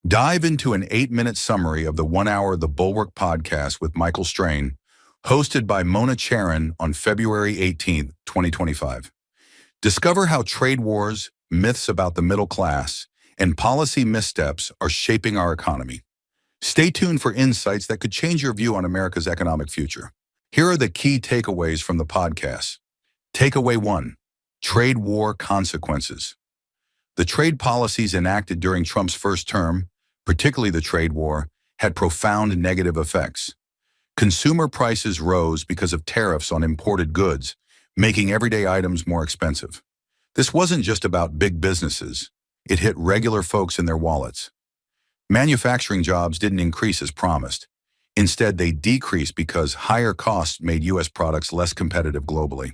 Dive into an 8-minute summary of the 1 hour The Bulwark podcast with Michael Strain, hosted by Charen on February 18, 2025. Discover how trade wars, myths about the middle class, and policy missteps are shaping our economy. Stay tuned for insights that could change your view on America's economic future. Here are the key takeaways from the podcast. Takeaway 1. Trade war consequences. The trade policies enacted during Trump's first term, particularly the trade war, had profound negative effects. Consumer prices rose because of tariffs on imported goods, making everyday items more expensive. This wasn't just about big businesses. It hit regular folks in their wallets. Manufacturing jobs didn't increase as promised. Instead, they decreased because higher costs made U.S. products less competitive globally.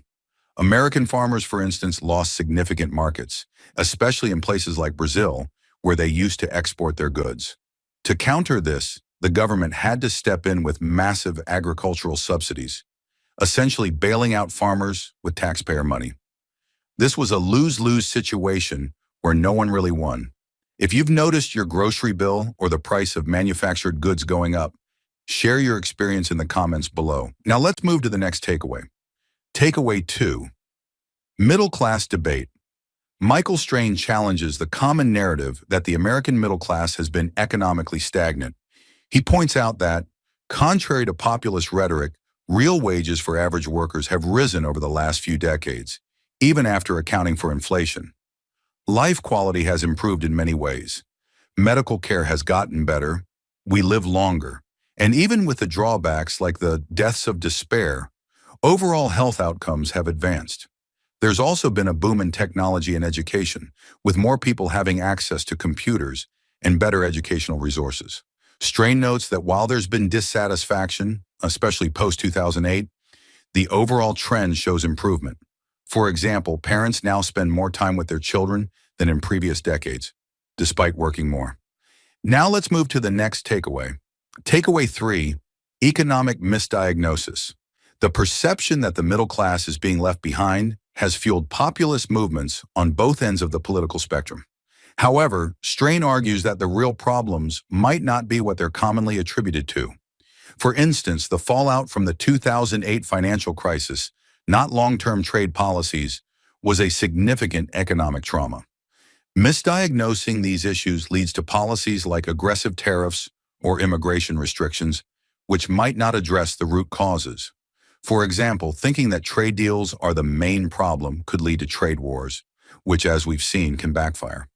American farmers, for instance, lost significant markets, especially in places like Brazil, where they used to export their goods. To counter this, the government had to step in with massive agricultural subsidies, essentially bailing out farmers with taxpayer money. This was a lose-lose situation where no one really won. If you've noticed your grocery bill or the price of manufactured goods going up, share your experience in the comments below. Now let's move to the next takeaway. Takeaway 2. Middle class debate. Michael Strain challenges the common narrative that the American middle class has been economically stagnant. He points out that, contrary to populist rhetoric, real wages for average workers have risen over the last few decades, even after accounting for inflation. Life quality has improved in many ways. Medical care has gotten better, we live longer, and even with the drawbacks like the deaths of despair, overall health outcomes have advanced. There's also been a boom in technology and education, with more people having access to computers and better educational resources. Strain notes that while there's been dissatisfaction, especially post-2008, the overall trend shows improvement. For example, parents now spend more time with their children than in previous decades, despite working more. Now let's move to the next takeaway. Takeaway 3, economic misdiagnosis. The perception that the middle class is being left behind has fueled populist movements on both ends of the political spectrum. However, Strain argues that the real problems might not be what they're commonly attributed to. For instance, the fallout from the 2008 financial crisis, not long-term trade policies, was a significant economic trauma. Misdiagnosing these issues leads to policies like aggressive tariffs or immigration restrictions, which might not address the root causes. For example, thinking that trade deals are the main problem could lead to trade wars, which, as we've seen, can backfire.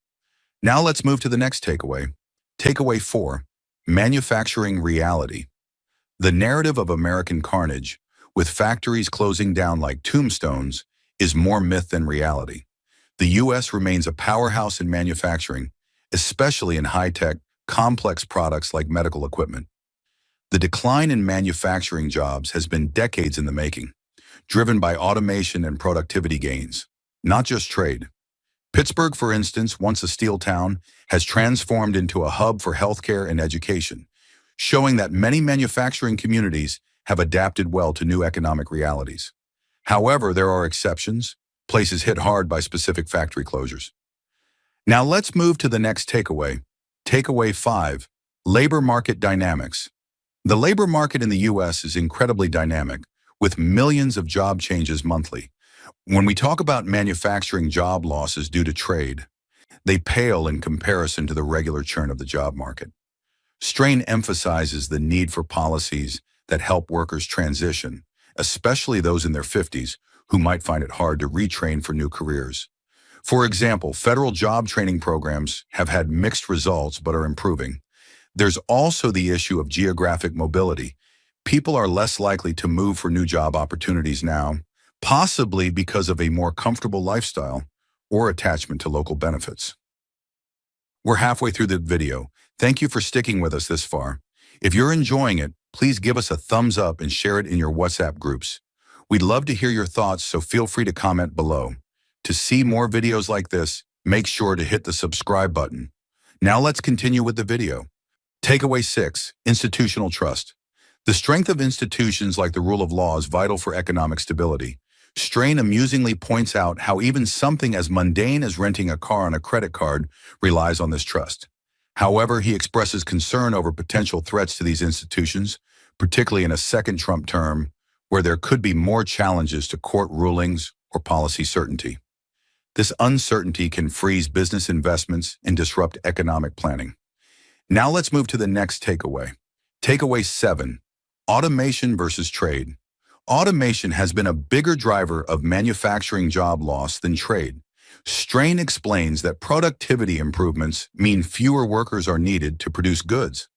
Now let's move to the next takeaway. Takeaway 4, manufacturing reality. The narrative of American carnage, with factories closing down like tombstones, is more myth than reality. The U.S. remains a powerhouse in manufacturing, especially in high-tech, complex products like medical equipment. The decline in manufacturing jobs has been decades in the making, driven by automation and productivity gains, not just trade. Pittsburgh, for instance, once a steel town, has transformed into a hub for healthcare and education, showing that many manufacturing communities have adapted well to new economic realities. However, there are exceptions, places hit hard by specific factory closures. Now let's move to the next takeaway. Takeaway 5, labor market dynamics. The labor market in the U.S. is incredibly dynamic, with millions of job changes monthly. When we talk about manufacturing job losses due to trade, they pale in comparison to the regular churn of the job market. Strain emphasizes the need for policies that help workers transition, especially those in their 50s who might find it hard to retrain for new careers. For example, federal job training programs have had mixed results but are improving. There's also the issue of geographic mobility. People are less likely to move for new job opportunities now, possibly because of a more comfortable lifestyle or attachment to local benefits. We're halfway through the video. Thank you for sticking with us this far. If you're enjoying it, please give us a thumbs up and share it in your WhatsApp groups. We'd love to hear your thoughts, so feel free to comment below. To see more videos like this, make sure to hit the subscribe button. Now let's continue with the video. Takeaway 6, institutional trust. The strength of institutions like the rule of law is vital for economic stability. Strain amusingly points out how even something as mundane as renting a car on a credit card relies on this trust. However, he expresses concern over potential threats to these institutions, particularly in a second Trump term, where there could be more challenges to court rulings or policy certainty. This uncertainty can freeze business investments and disrupt economic planning. Now let's move to the next takeaway. Takeaway 7, automation versus trade. Automation has been a bigger driver of manufacturing job loss than trade. Strain explains that productivity improvements mean fewer workers are needed to produce goods.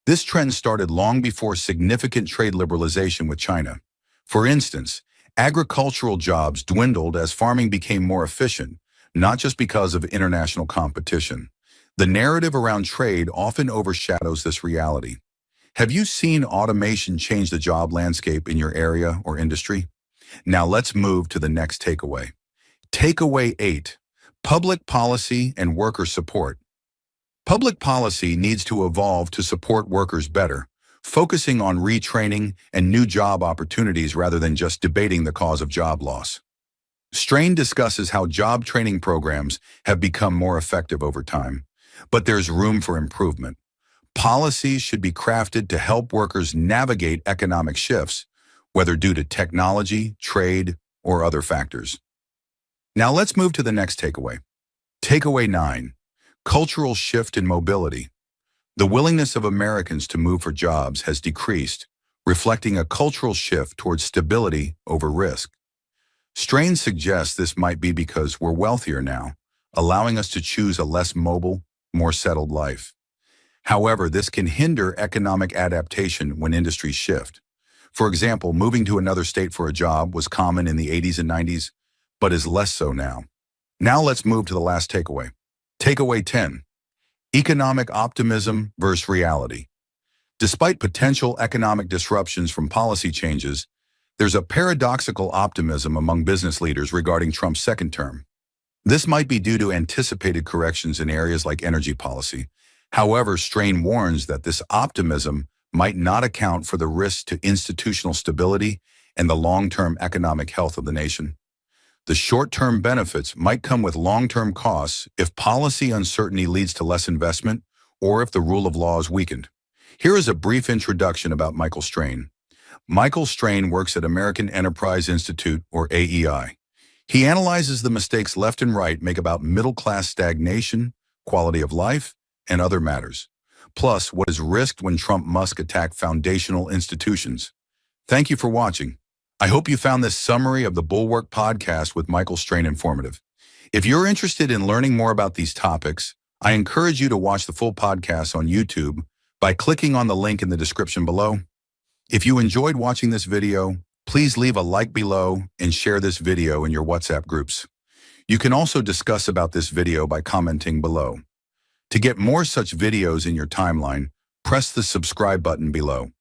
This trend started long before significant trade liberalization with China. For instance, agricultural jobs dwindled as farming became more efficient, not just because of international competition. The narrative around trade often overshadows this reality. Have you seen automation change the job landscape in your area or industry? Now let's move to the next takeaway. Takeaway 8, public policy and worker support. Public policy needs to evolve to support workers better, focusing on retraining and new job opportunities rather than just debating the cause of job loss. Strain discusses how job training programs have become more effective over time, but there's room for improvement. Policies should be crafted to help workers navigate economic shifts, whether due to technology, trade, or other factors. Now let's move to the next takeaway. Takeaway 9, cultural shift in mobility. The willingness of Americans to move for jobs has decreased, reflecting a cultural shift towards stability over risk. Strain suggests this might be because we're wealthier now, allowing us to choose a less mobile, more settled life. However, this can hinder economic adaptation when industries shift. For example, moving to another state for a job was common in the 80s and 90s, but is less so now. Now let's move to the last takeaway. Takeaway 10, economic optimism versus reality. Despite potential economic disruptions from policy changes, there's a paradoxical optimism among business leaders regarding Trump's second term. This might be due to anticipated corrections in areas like energy policy. However, Strain warns that this optimism might not account for the risks to institutional stability and the long-term economic health of the nation. The short-term benefits might come with long-term costs if policy uncertainty leads to less investment or if the rule of law is weakened. Here is a brief introduction about Michael Strain. Michael Strain works at American Enterprise Institute, or AEI. He analyzes the mistakes left and right make about middle-class stagnation, quality of life, and other matters, plus what is risked when Musk attack foundational institutions. Thank you for watching. I hope you found this summary of the Bulwark podcast with Michael Strain informative. If you're interested in learning more about these topics, I encourage you to watch the full podcast on YouTube by clicking on the link in the description below. If you enjoyed watching this video, please leave a like below and share this video in your WhatsApp groups. You can also discuss about this video by commenting below. To get more such videos in your timeline, press the subscribe button below.